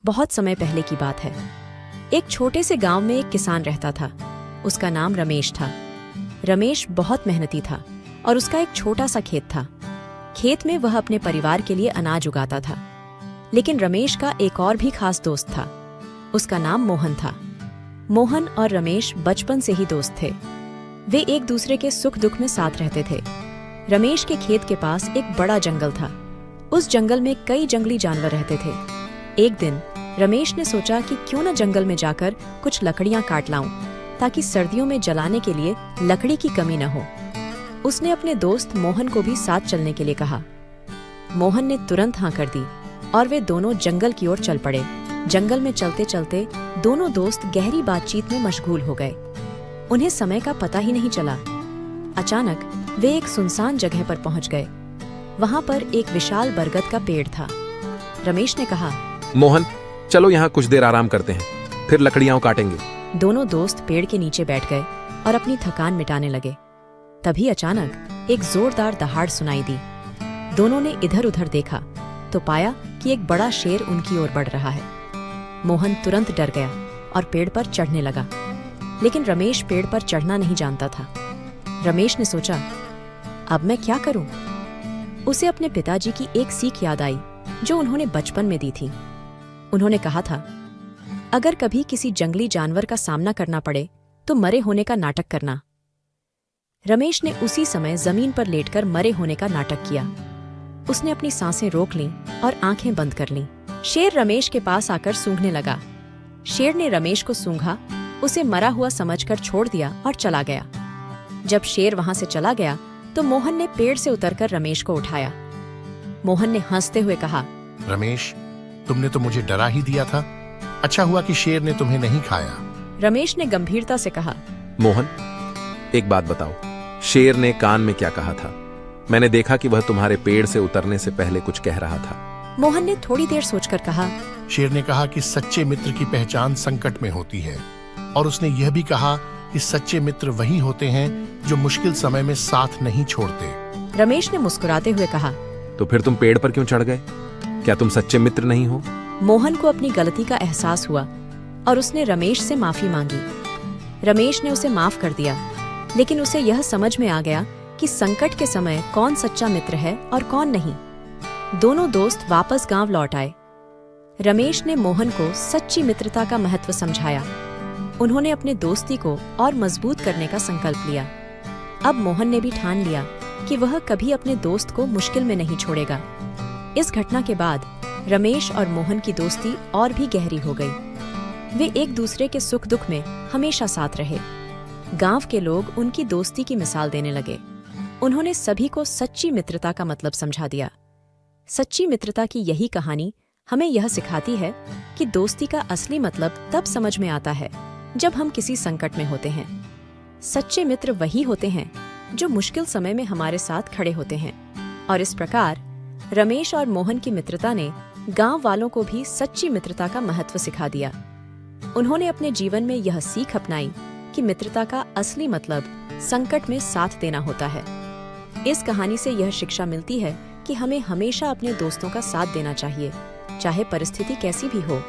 बहुत समय पहले की बात है। एक छोटे से गांव में एक किसान रहता था। उसका नाम रमेश था। रमेश बहुत मेहनती था और उसका एक छोटा सा खेत था। खेत में वह अपने परिवार के लिए अनाज उगाता था। लेकिन रमेश का एक और भी खास दोस्त था। उसका नाम मोहन था। मोहन और रमेश बचपन से ही दोस्त थे। वे एक दूसरे के सुख दुख में साथ रहते थे। रमेश के खेत के पास एक बड़ा जंगल था। उस जंगल में कई जंगली जानवर रहते थे। एक दिन रमेश ने सोचा कि क्यों न जंगल में जाकर कुछ लकड़ियां काट लाऊं, ताकि सर्दियों में जलाने के लिए लकड़ी की कमी न हो। उसने अपने दोस्त मोहन को भी साथ चलने के लिए कहा। मोहन ने तुरंत हाँ कर दी और वे दोनों जंगल की ओर चल पड़े। जंगल में चलते चलते दोनों दोस्त गहरी बातचीत में मशगूल हो गए। उन्हें समय का पता ही नहीं चला। अचानक वे एक सुनसान जगह पर पहुंच गए। वहां पर एक विशाल बरगद का पेड़ था। रमेश ने कहा, मोहन, चलो यहाँ कुछ देर आराम करते हैं, फिर लकड़ियां काटेंगे। दोनों दोस्त पेड़ के नीचे बैठ गए और अपनी थकान मिटाने लगे। तभी अचानक एक जोरदार दहाड़ सुनाई दी। दोनों ने इधर उधर देखा तो पाया कि एक बड़ा शेर उनकी ओर बढ़ रहा है। मोहन तुरंत डर गया और पेड़ पर चढ़ने लगा। लेकिन रमेश पेड़ पर चढ़ना नहीं जानता था। रमेश ने सोचा, अब मैं क्या करूं? उसे अपने पिताजी की एक सीख याद आई जो उन्होंने बचपन में दी थी। उन्होंने कहा था, अगर कभी किसी जंगली जानवर का सामना करना पड़े तो मरे होने का नाटक करना। रमेश ने उसी समय जमीन पर लेटकर मरे होने का नाटक किया। उसने अपनी सांसें रोक लीं और आंखें बंद कर लीं। शेर रमेश के पास आकर सूंघने लगा। शेर ने रमेश को सूंघा, उसे मरा हुआ समझकर छोड़ दिया और चला गया। जब शेर वहां से चला गया तो मोहन ने पेड़ से उतरकर रमेश को उठाया। मोहन ने हंसते हुए कहा, रमेश, तुमने तो मुझे डरा ही दिया था। अच्छा हुआ कि शेर ने तुम्हें नहीं खाया। रमेश ने गंभीरता से कहा, मोहन, एक बात बताओ, शेर ने कान में क्या कहा था? मैंने देखा कि वह तुम्हारे पेड़ से उतरने से पहले कुछ कह रहा था। मोहन ने थोड़ी देर सोचकर कहा, शेर ने कहा कि सच्चे मित्र की पहचान संकट में होती है, और उसने यह भी कहा कि सच्चे मित्र वही होते हैं जो मुश्किल समय में साथ नहीं छोड़ते। रमेश ने मुस्कुराते हुए कहा, तो फिर तुम पेड़ पर क्यों चढ़ गए? क्या तुम सच्चे मित्र नहीं हो? मोहन को अपनी गलती का एहसास हुआ और उसने रमेश से माफी मांगी। रमेश ने उसे माफ कर दिया, लेकिन उसे यह समझ में आ गया कि संकट के समय कौन सच्चा मित्र है और कौन नहीं। दोनों दोस्त वापस गांव लौट आए। रमेश ने मोहन को सच्ची मित्रता का महत्व समझाया। उन्होंने अपने दोस्ती को और मजबूत करने का संकल्प लिया। अब मोहन ने भी ठान लिया कि वह कभी अपने दोस्त को मुश्किल में नहीं छोड़ेगा। इस घटना के बाद रमेश और मोहन की दोस्ती और भी गहरी हो गई। वे एक दूसरे के सुख दुख में हमेशा साथ रहे। गांव के लोग उनकी दोस्ती की मिसाल देने लगे। उन्होंने सभी को सच्ची मित्रता का मतलब समझा दिया। सच्ची मित्रता की यही कहानी हमें यह सिखाती है कि दोस्ती का असली मतलब तब समझ में आता है जब हम किसी संकट में होते हैं। सच्चे मित्र वही होते हैं जो मुश्किल समय में हमारे साथ खड़े होते हैं। और इस प्रकार रमेश और मोहन की मित्रता ने गांव वालों को भी सच्ची मित्रता का महत्व सिखा दिया। उन्होंने अपने जीवन में यह सीख अपनाई कि मित्रता का असली मतलब संकट में साथ देना होता है। इस कहानी से यह शिक्षा मिलती है कि हमें हमेशा अपने दोस्तों का साथ देना चाहिए, चाहे परिस्थिति कैसी भी हो।